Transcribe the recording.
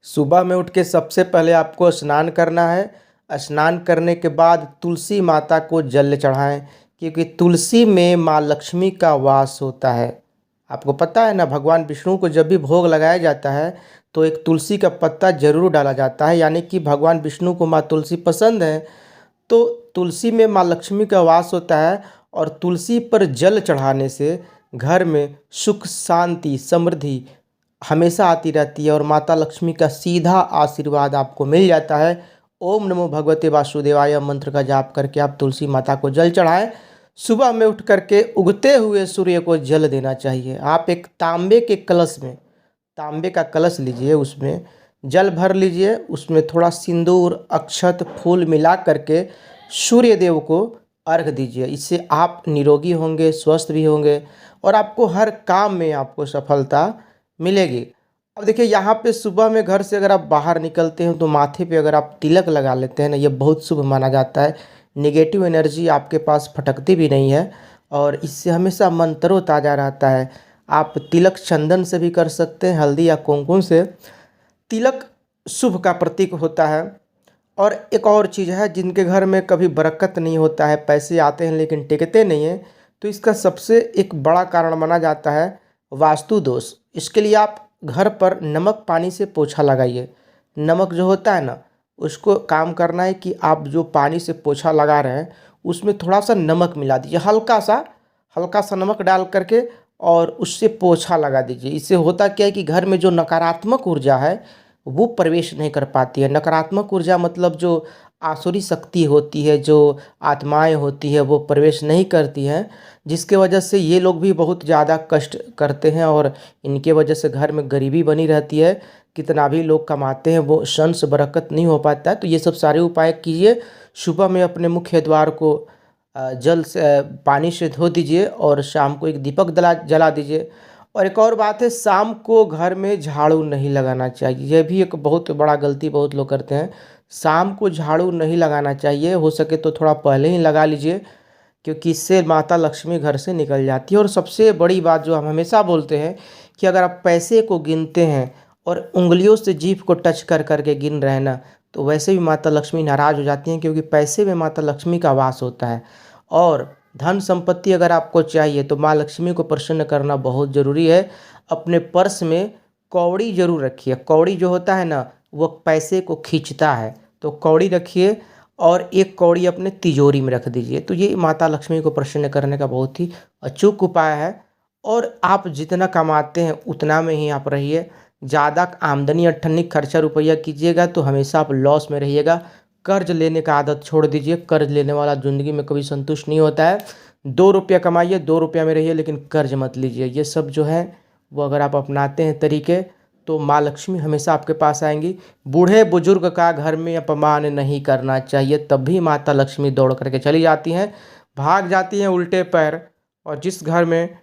सुबह में उठ के सबसे पहले आपको स्नान करना है। स्नान करने के बाद तुलसी माता को जल चढ़ाएं, क्योंकि तुलसी में माँ लक्ष्मी का वास होता है। आपको पता है ना, भगवान विष्णु को जब भी भोग लगाया जाता है तो एक तुलसी का पत्ता जरूर डाला जाता है, यानी कि भगवान विष्णु को माँ तुलसी पसंद है। तो तुलसी में माँ लक्ष्मी का वास होता है, और तुलसी पर जल चढ़ाने से घर में सुख शांति समृद्धि हमेशा आती रहती है, और माता लक्ष्मी का सीधा आशीर्वाद आपको मिल जाता है। ओम नमो भगवते वासुदेवाय मंत्र का जाप करके आप तुलसी माता को जल चढ़ाएं। सुबह में उठ करके उगते हुए सूर्य को जल देना चाहिए। आप एक तांबे का कलश लीजिए, उसमें जल भर लीजिए, उसमें थोड़ा सिंदूर अक्षत फूल मिला करके सूर्य देव को अर्घ दीजिए। इससे आप निरोगी होंगे, स्वस्थ भी होंगे, और आपको हर काम में आपको सफलता मिलेगी। अब देखिए, यहाँ पे सुबह में घर से अगर आप बाहर निकलते हैं तो माथे पे अगर आप तिलक लगा लेते हैं ना, ये बहुत शुभ माना जाता है। नेगेटिव एनर्जी आपके पास फटकती भी नहीं है, और इससे हमेशा मन तरोताज़ा रहता है। आप तिलक चंदन से भी कर सकते हैं, हल्दी या कुमकुम से। तिलक शुभ का प्रतीक होता है। और एक और चीज़ है, जिनके घर में कभी बरकत नहीं होता है, पैसे आते हैं लेकिन टिकते नहीं हैं, तो इसका सबसे एक बड़ा कारण माना जाता है वास्तु दोष। इसके लिए आप घर पर नमक पानी से पोछा लगाइए। नमक जो होता है ना, उसको काम करना है कि आप जो पानी से पोछा लगा रहे हैं उसमें थोड़ा सा नमक मिला दीजिए, हल्का सा नमक डाल करके, और उससे पोछा लगा दीजिए। इससे होता क्या है कि घर में जो नकारात्मक ऊर्जा है वो प्रवेश नहीं कर पाती है। नकारात्मक ऊर्जा मतलब जो आसुरी शक्ति होती है, जो आत्माएं होती है, वो प्रवेश नहीं करती हैं, जिसके वजह से ये लोग भी बहुत ज़्यादा कष्ट करते हैं, और इनके वजह से घर में गरीबी बनी रहती है। कितना भी लोग कमाते हैं वो संस बरकत नहीं हो पाता है। तो ये सब सारे उपाय कीजिए। सुबह में अपने मुख्य द्वार को जल से पानी से धो दीजिए, और शाम को एक दीपक जला दीजिए। और एक और बात है, शाम को घर में झाड़ू नहीं लगाना चाहिए। यह भी एक बहुत बड़ा गलती बहुत लोग करते हैं। शाम को झाड़ू नहीं लगाना चाहिए, हो सके तो थोड़ा पहले ही लगा लीजिए, क्योंकि इससे माता लक्ष्मी घर से निकल जाती है। और सबसे बड़ी बात जो हम हमेशा बोलते हैं कि अगर आप पैसे को गिनते हैं और उंगलियों से जीभ को टच कर करके गिन रहे हैं ना, तो वैसे भी माता लक्ष्मी नाराज़ हो जाती हैं, क्योंकि पैसे में माता लक्ष्मी का वास होता है। और धन संपत्ति अगर आपको चाहिए तो माँ लक्ष्मी को प्रसन्न करना बहुत ज़रूरी है। अपने पर्स में कौड़ी जरूर रखिए। कौड़ी जो होता है ना, वो पैसे को खींचता है, तो कौड़ी रखिए, और एक कौड़ी अपने तिजोरी में रख दीजिए। तो ये माता लक्ष्मी को प्रसन्न करने का बहुत ही अचूक उपाय है। और आप जितना कमाते हैं उतना में ही आप रहिए। ज़्यादा आमदनी अट्ठन्नी खर्चा रुपया कीजिएगा तो हमेशा आप लॉस में रहिएगा। कर्ज लेने का आदत छोड़ दीजिए। कर्ज लेने वाला ज़िंदगी में कभी संतुष्ट नहीं होता है। 2 रुपया कमाइए, 2 रुपया में रहिए, लेकिन कर्ज मत लीजिए। ये सब जो है वो अगर आप अपनाते हैं तरीके, तो माँ लक्ष्मी हमेशा आपके पास आएंगी। बूढ़े बुजुर्ग का घर में अपमान नहीं करना चाहिए, तब भी माता लक्ष्मी दौड़ करके चली जाती हैं, भाग जाती हैं उल्टे पैर। और जिस घर में